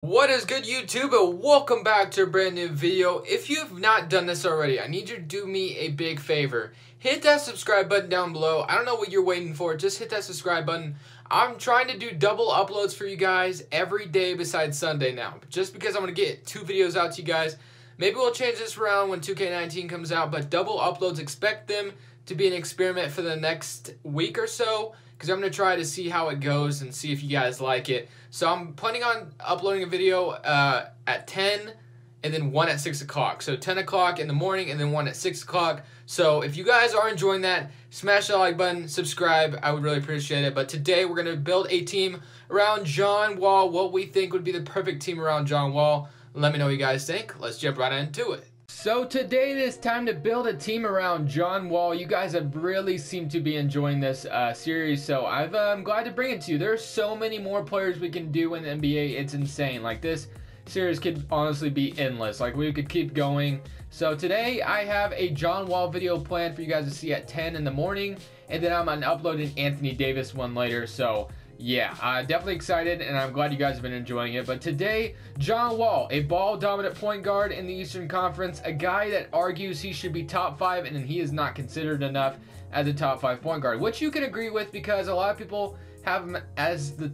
What is good, YouTube, and welcome back to a brand new video. If you have not done this already, I need you to do me a big favor. Hit that subscribe button down below. I don't know what you're waiting for. Just hit that subscribe button. I'm trying to do double uploads for you guys every day besides Sunday now. Just because I'm going to get 2 videos out to you guys. Maybe we'll change this around when 2K19 comes out, but double uploads, expect them to be an experiment for the next week or so, because I'm going to try to see how it goes and see if you guys like it. So I'm planning on uploading a video at 10 and then one at 6 o'clock. So 10 o'clock in the morning and then one at 6 o'clock. So if you guys are enjoying that, smash that like button, subscribe. I would really appreciate it. But today we're going to build a team around John Wall, what we think would be the perfect team around John Wall. Let me know what you guys think. Let's jump right into it. So today it is time to build a team around John Wall. You guys have really seemed to be enjoying this series, so I'm glad to bring it to you. There's so many more players we can do in the NBA. It's insane. Like, this series could honestly be endless. Like, we could keep going. So today I have a John Wall video planned for you guys to see at 10 in the morning, and then I'm going to upload an Anthony Davis one later. So yeah, definitely excited, and I'm glad you guys have been enjoying it. But today, John Wall, a ball-dominant point guard in the Eastern Conference, a guy that argues he should be top 5, and he is not considered enough as a top 5 point guard, which you can agree with because a lot of people have him as the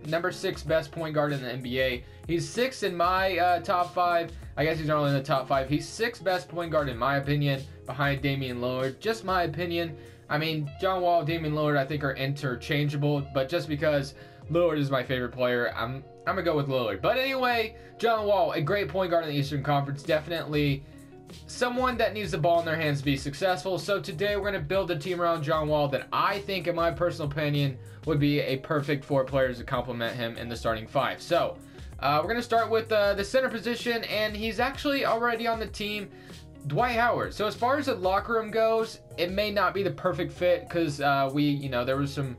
number 6 best point guard in the NBA. He's 6th in my top 5. I guess he's not only in the top 5. He's 6th best point guard in my opinion, behind Damian Lillard. Just my opinion. I mean, John Wall, Damian Lillard, I think are interchangeable, but just because Lillard is my favorite player, I'm gonna go with Lillard. But anyway, John Wall, a great point guard in the Eastern Conference, definitely someone that needs the ball in their hands to be successful. So today we're gonna build a team around John Wall that I think, in my personal opinion, would be a perfect 4 players to complement him in the starting 5. So we're gonna start with the center position, and he's actually already on the team. Dwight Howard. So as far as the locker room goes, it may not be the perfect fit because there was some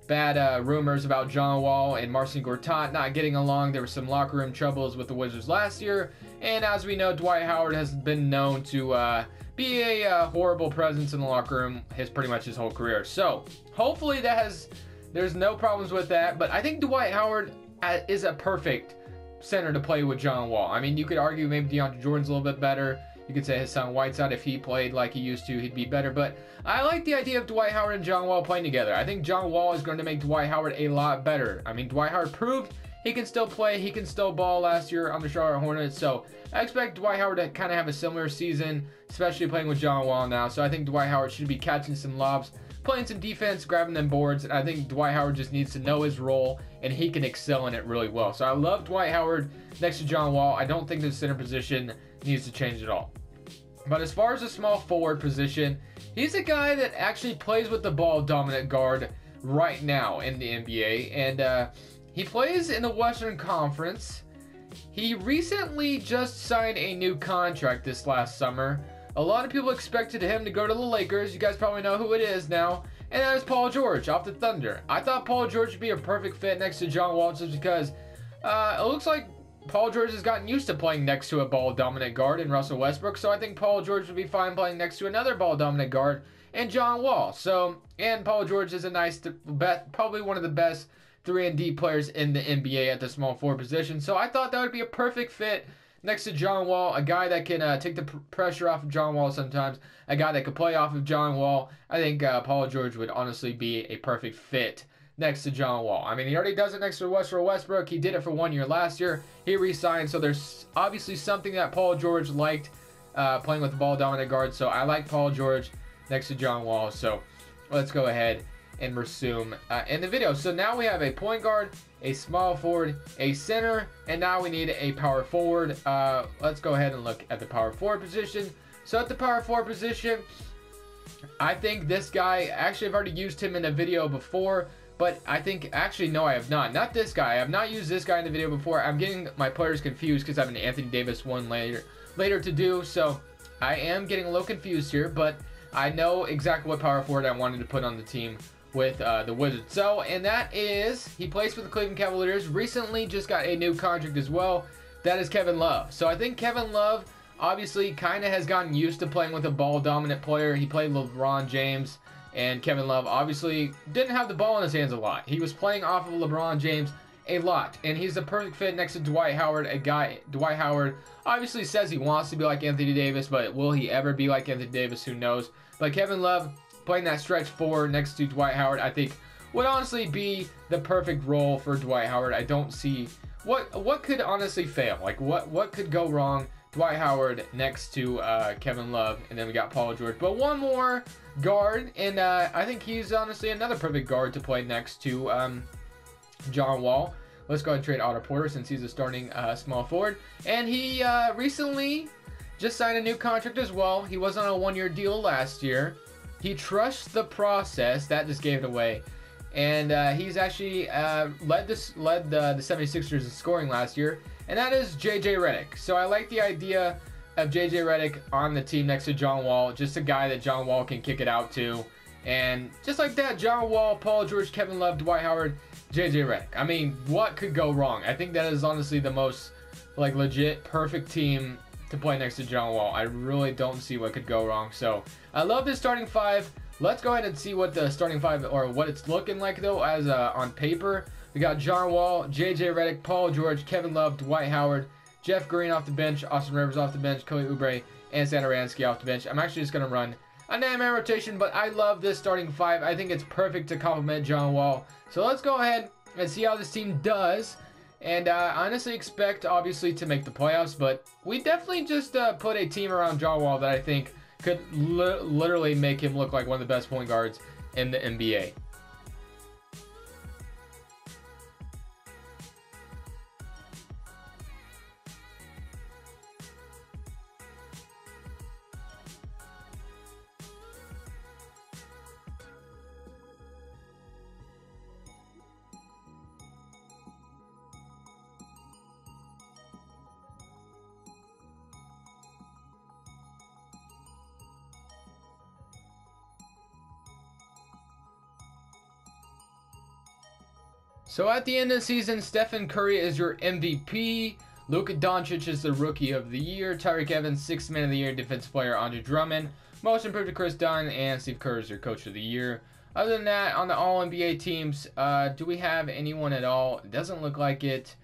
bad rumors about John Wall and Marcin Gortat not getting along. There were some locker room troubles with the Wizards last year, and as we know, Dwight Howard has been known to be a horrible presence in the locker room pretty much his whole career. So hopefully there's no problems with that. But I think Dwight Howard is a perfect center to play with John Wall. I mean, you could argue maybe DeAndre Jordan's a little bit better. You could say Hassan Whiteside, if he played like he used to, he'd be better. But I like the idea of Dwight Howard and John Wall playing together. I think John Wall is going to make Dwight Howard a lot better. I mean, Dwight Howard proved he can still play. He can still ball last year on the Charlotte Hornets. So I expect Dwight Howard to kind of have a similar season, especially playing with John Wall now. So I think Dwight Howard should be catching some lobs, playing some defense, grabbing them boards. And I think Dwight Howard just needs to know his role, and he can excel in it really well. So I love Dwight Howard next to John Wall. I don't think the center position needs to change at all. But as far as the small forward position, he's a guy that actually plays with the ball-dominant guard right now in the NBA. And he plays in the Western Conference. He recently just signed a new contract this last summer. A lot of people expected him to go to the Lakers. You guys probably know who it is now. And that is Paul George off the Thunder. I thought Paul George would be a perfect fit next to John Wall just because it looks like Paul George has gotten used to playing next to a ball-dominant guard in Russell Westbrook, so I think Paul George would be fine playing next to another ball-dominant guard and John Wall. So, and Paul George is probably one of the best 3-and-D players in the NBA at the small forward position. So I thought that would be a perfect fit next to John Wall, a guy that can take the pressure off of John Wall sometimes, a guy that could play off of John Wall. I think Paul George would honestly be a perfect fit next to John Wall. I mean, he already does it next to Russell Westbrook. He did it for 1 year last year. He re-signed, so there's obviously something that Paul George liked playing with the ball-dominant guard. So I like Paul George next to John Wall. So let's go ahead and resume in the video. So now we have a point guard, a small forward, a center, and now we need a power forward. Let's go ahead and look at the power forward position. So at the power forward position, I think this guy, actually I've already used him in a video before, but I think, actually, no, I have not. Not this guy. I have not used this guy in the video before. I'm getting my players confused because I have an Anthony Davis one later to do. So I am getting a little confused here, but I know exactly what power forward I wanted to put on the team with the Wizards. So, and that is, he plays for the Cleveland Cavaliers. Recently just got a new contract as well. That is Kevin Love. So I think Kevin Love obviously kind of has gotten used to playing with a ball-dominant player. He played LeBron James And Kevin Love obviously didn't have the ball in his hands a lot. He was playing off of LeBron James a lot. And he's the perfect fit next to Dwight Howard, Dwight Howard obviously says he wants to be like Anthony Davis, but will he ever be like Anthony Davis? Who knows? But Kevin Love playing that stretch 4 next to Dwight Howard, I think would honestly be the perfect role for Dwight Howard. I don't see what could honestly fail. Like what could go wrong? Dwight Howard next to Kevin Love, and then we got Paul George. But one more guard, and I think he's honestly another perfect guard to play next to John Wall. Let's go ahead and trade Otto Porter since he's a starting small forward. And he recently just signed a new contract as well. He was on a 1-year deal last year. He trusts the process. That just gave it away. And he's actually led the 76ers in scoring last year. And that is J.J. Redick. So I like the idea of J.J. Redick on the team next to John Wall. Just a guy that John Wall can kick it out to. And just like that, John Wall, Paul George, Kevin Love, Dwight Howard, J.J. Redick. I mean, what could go wrong? I think that is honestly the most legit perfect team to play next to John Wall. I really don't see what could go wrong. So I love this starting 5. Let's go ahead and see what the starting 5 or what it's looking like though as on paper. We got John Wall, J.J. Redick, Paul George, Kevin Love, Dwight Howard, Jeff Green off the bench, Austin Rivers off the bench, Kelly Oubre, and Satoransky off the bench. I'm actually just going to run a 9-man rotation, but I love this starting 5. I think it's perfect to complement John Wall. So let's go ahead and see how this team does. And I honestly expect, obviously, to make the playoffs, but we definitely just put a team around John Wall that I think could literally make him look like one of the best point guards in the NBA. So at the end of the season, Stephen Curry is your MVP. Luka Doncic is the Rookie of the Year. Tyreek Evans, 6th Man of the Year. Defensive Player, Andre Drummond. Most Improved to Chris Dunn. And Steve Kerr is your Coach of the Year. Other than that, on the All-NBA teams, do we have anyone at all? It doesn't look like it.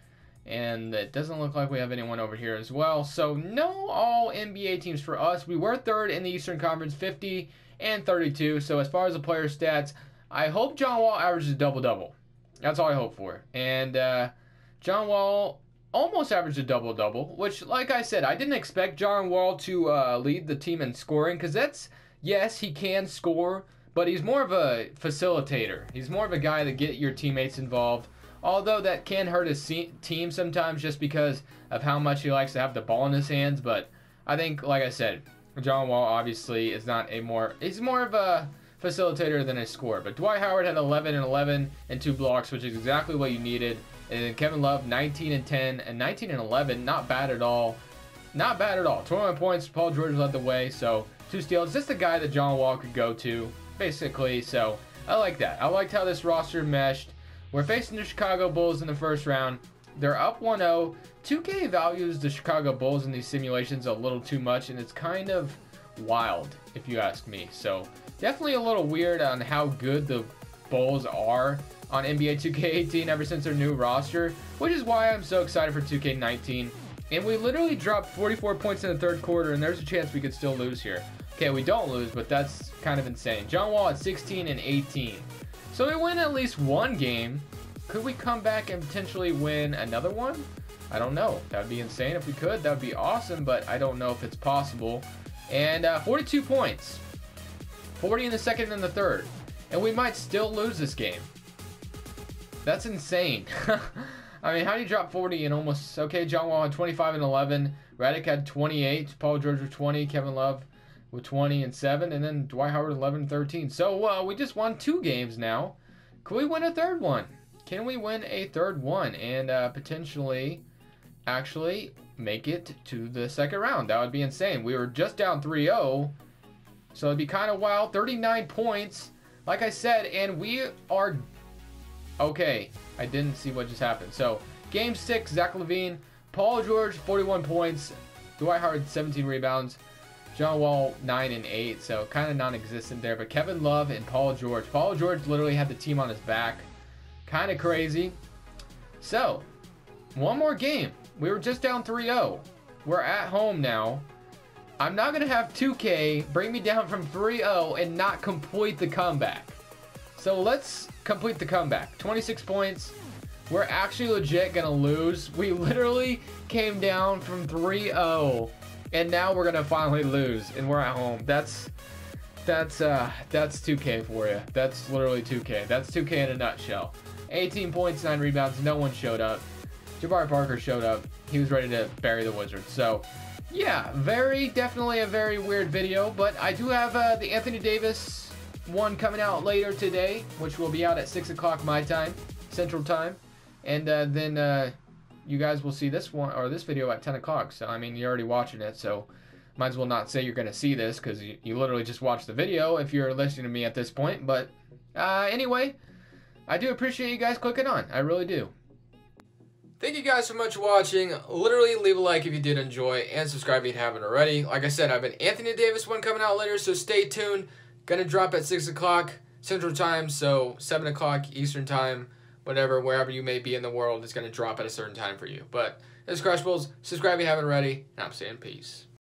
And it doesn't look like we have anyone over here as well. So no All-NBA teams for us. We were 3rd in the Eastern Conference, 50 and 32. So as far as the player stats, I hope John Wall averages a double-double. That's all I hope for. And John Wall almost averaged a double-double, which, like I said, I didn't expect John Wall to lead the team in scoring, because yes, he can score, but he's more of a facilitator. He's more of a guy that get your teammates involved, although that can hurt his team sometimes just because of how much he likes to have the ball in his hands. But I think, like I said, John Wall obviously is he's more of a facilitator than a scorer. But Dwight Howard had 11 and 11 and 2 blocks, which is exactly what you needed. And then Kevin Love, 19 and 10 and 19 and 11, not bad at all. Not bad at all. 21 points, Paul George led the way, so 2 steals. Just a guy that John Wall could go to, basically. So I like that. I liked how this roster meshed. We're facing the Chicago Bulls in the first round. They're up 1-0. 2K values the Chicago Bulls in these simulations a little too much, and it's kind of wild, if you ask me. So definitely a little weird on how good the Bulls are on NBA 2K18 ever since their new roster, which is why I'm so excited for 2K19. And we literally dropped 44 points in the 3rd quarter, and there's a chance we could still lose here. Okay, we don't lose, but that's kind of insane. John Wall at 16 and 18. So we win at least one game. Could we come back and potentially win another one? I don't know. That would be insane if we could. That would be awesome, but I don't know if it's possible. And 42 points. 40 in the 2nd and the 3rd. And we might still lose this game. That's insane. I mean, how do you drop 40 and almost... Okay, John Wall had 25 and 11. Redick had 28. Paul George with 20. Kevin Love with 20 and 7. And then Dwight Howard 11 and 13. So we just won 2 games now. Could we win a 3rd one? Can we win a 3rd one? And potentially actually make it to the 2nd round? That would be insane. We were just down 3-0. So it'd be kind of wild. 39 points, like I said, and we are... Okay, I didn't see what just happened. So, Game 6, Zach LaVine, Paul George, 41 points, Dwight Howard, 17 rebounds, John Wall, 9 and 8, so kind of non-existent there. But Kevin Love and Paul George literally had the team on his back. Kind of crazy. So, one more game. We were just down 3-0. We're at home now. I'm not going to have 2K bring me down from 3-0 and not complete the comeback. So let's complete the comeback. 26 points. We're actually legit going to lose. We literally came down from 3-0 and now we're going to finally lose and we're at home. That's 2K for you. That's literally 2K. That's 2K in a nutshell. 18 points, 9 rebounds. No one showed up. Jabari Parker showed up. He was ready to bury the Wizards. So, yeah, definitely a very weird video. But I do have the Anthony Davis one coming out later today, which will be out at 6 o'clock my time, Central Time. And then you guys will see this one or this video at 10 o'clock. So, I mean, you're already watching it. So, might as well not say you're going to see this because you literally just watched the video if you're listening to me at this point. But anyway, I do appreciate you guys clicking on. I really do. Thank you guys so much for watching. Literally, leave a like if you did enjoy and subscribe if you haven't already. Like I said, I have an Anthony Davis one coming out later, so stay tuned. Gonna drop at 6 o'clock Central Time, so 7 o'clock Eastern Time, whatever, wherever you may be in the world, it's gonna drop at a certain time for you. But this is Crushables. Subscribe if you haven't already, and I'm saying peace.